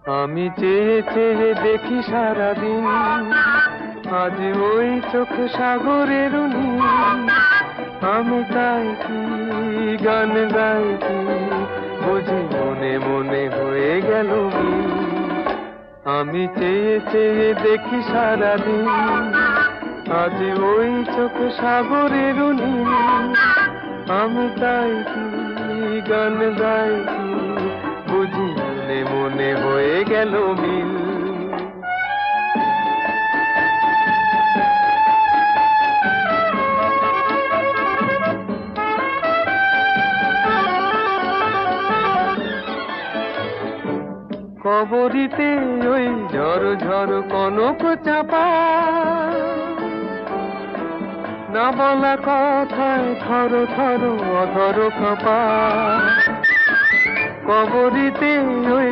আমি চেয়ে চেয়ে দেখি সারাদিন, আজ ওই চোখ সাগরের নীল। আমি তাই কি গান গাই কি, বুঝি মনে মনে হয়ে গেল মিল। আমি চেয়ে চেয়ে দেখি সারাদিন, আজ ওই চোখ সাগরের নীল। আমি তাই কি গান গাই কি, বুঝি মনে মনে হয়ে গেল মিল। কবরীতে ওই ঝড় ঝড় কনক চাপা, না বলা কথায় থর থর অধর কাঁপা। কবরীতে ওই